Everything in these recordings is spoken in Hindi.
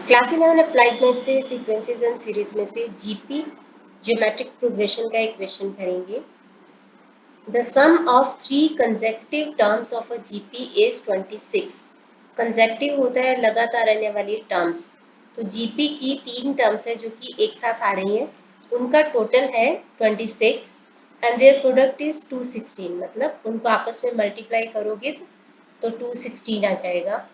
क्लास 11 अप्लाइड मैथ से सीक्वेंसेस एंड सीरीज में से जीपी ज्योमेट्रिक प्रोग्रेशन का एक क्वेश्चन करेंगे। The sum of 3 consecutive terms of a GP is 26। Consecutive होता है लगातार रहने वाली टर्म्स। तो जीपी की 3 टर्म्स है जो कि एक साथ आ रही हैं, उनका टोटल है 26 एंड देयर प्रोडक्ट इज 216। मतलब उनको आपस में मल्टीप्लाई करोगे तो 216 आ जाएगा।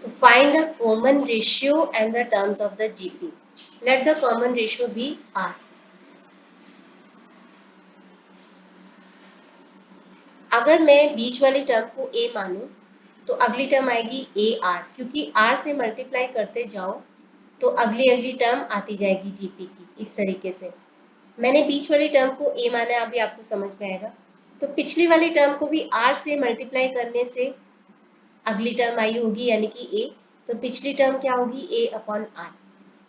To find the common ratio and the terms of the GP. Let the common ratio be R. अगर मैं बीच वाली टर्म को A मानूं तो अगली टर्म आएगी AR, क्योंकि R से मल्टीप्लाई करते जाओ तो अगली टर्म आती जाएगी GP की। इस तरीके से मैंने बीच वाली टर्म को A माना है, अभी आपको समझ में आएगा। तो पिछली वाली टर्म को भी R से मल्टीप्लाई करने से अगली टर्म आई होगी यानी कि A। तो पिछली टर्म क्या होगी A/R।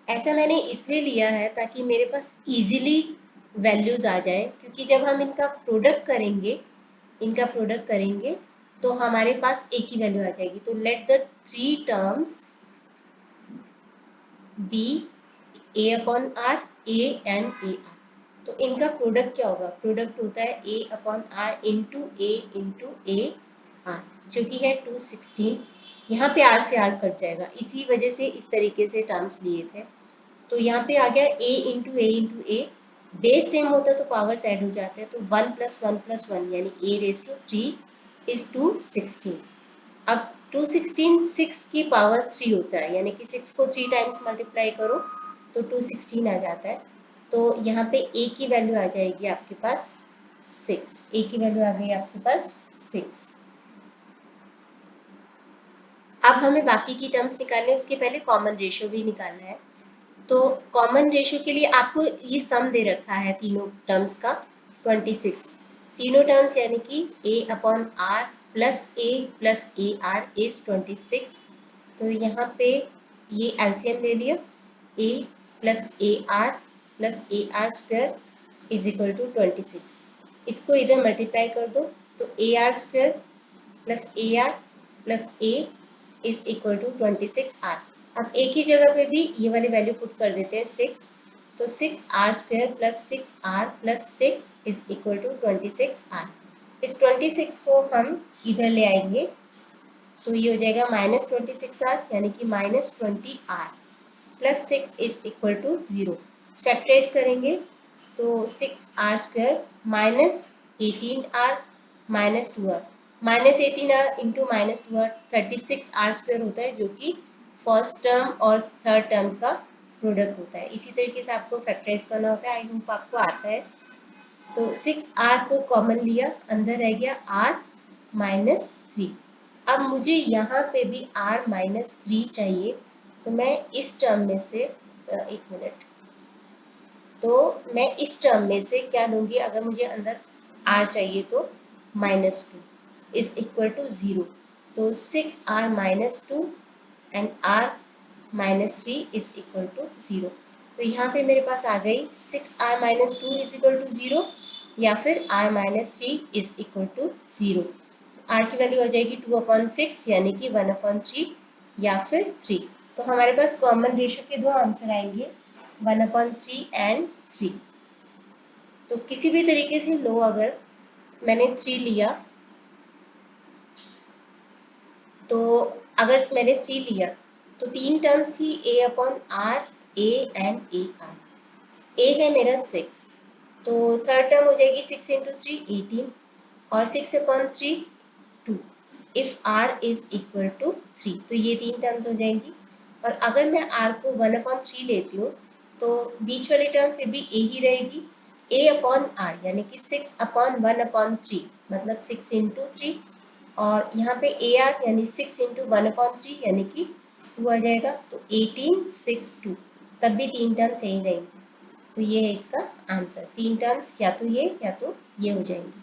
ऐसा मैंने इसलिए लिया है ताकि मेरे पास इजीली वैल्यूज आ जाए, क्योंकि जब हम इनका प्रोडक्ट करेंगे तो हमारे पास एक ही वैल्यू आ जाएगी। तो let the 3 terms be A/R, A and AR। तो इनका प्रोडक्ट क्या होगा? प्रोडक्ट होता है A/R into A into AR, जो कि है 216। यहाँ पे R से R कट जाएगा, इसी वजह से इस तरीके से टर्म्स लिए थे। तो यहाँ पे आ गया A into A, base same होता है तो पावर्स ऐड हो जाते हैं। तो 1 + 1 + 1 यानी A⁻³ इज 216। अब 216 6 की पावर 3 होता है, यानी कि 6 को 3 टाइम्स मल्टीप्लाई करो तो 216 आ जाता है। तो यहाँ पे A की वैल्यू आ जाएगी आपके पास 6। A की वैल्यू आ गई आपके पास 6। अब हमें बाकी की टर्म्स निकालने, उसके पहले कॉमन रेशियो भी निकालना है। तो कॉमन रेशियो के लिए आपको ये सम दे रखा है तीनों टर्म्स का 26। तीनों टर्म्स यानी कि A/R plus A plus AR is 26। तो यहाँ पे ये एलसीएम ले लिया, A plus AR plus AR² is equal to 26। इसको इधर मल्टीप्लाई कर दो तो AR² plus AR plus A is equal to 26R। अब एक ही जगह पे भी ये वाली वैल्यू पुट कर देते हैं 6। तो 6R² plus 6R plus 6 is equal to 26R। इस 26 को हम इधर ले आएंगे तो ये हो जाएगा -26R, यानी कि -20R plus 6 is equal to 0। Factorize करेंगे तो 6R² minus 18R minus 2R, -18R into -2R 36R² होता है, जो कि फर्स्ट टर्म और थर्ड टर्म का प्रोडक्ट होता है। इसी तरीके से आपको फैक्टराइज करना होता है। आई होप आपको आता है। तो 6R को कॉमन लिया, अंदर रह गया R-3। अब मुझे यहाँ पे भी R-3 चाहिए, तो मैं इस टर्म में से एक मिनट, तो मैं इस टर्म में से क्या लूँगी? अगर मुझे अंदर R चाहिए तो -2 इज इक्वल टू 0। तो 6R-2 and R-3 is equal to 0। तो यहाँ पे मेरे पास आ गई 6R-2 इज इक्वल टू 0 या फिर R-3 is equal to 0। R की वैल्यू आ जाएगी 2/6 यानी कि 1/3 या फिर 3। तो हमारे पास कॉमन रेशियो के दो आंसर आएंगे, 1/3 एंड 3। तो किसी भी तरीके से लो, अगर मैंने 3 लिया तो अगर मैंने 3 लिया तो 3 टर्म्स थी A/R, A and AR। A है मेरा 6, तो थर्ड टर्म हो जाएगी 6 × 3 18 और 6/3 2 if R is equal to 3। तो ये 3 टर्म्स हो जाएंगी। और अगर मैं R को 1/3 लेती हूँ तो बीच वाली टर्म फिर भी A ही रहेगी, A/R यानी कि 6/1/3 मतलब 6 × 3, और यहाँ पे AR यानी 6 × 1/3 यानी कि 2 आ जाएगा। तो 18 6 2, तब भी 3 टर्म्स यही रहेंगी। तो ये है इसका आंसर। 3 टर्म्स या तो ये हो जाएंगी।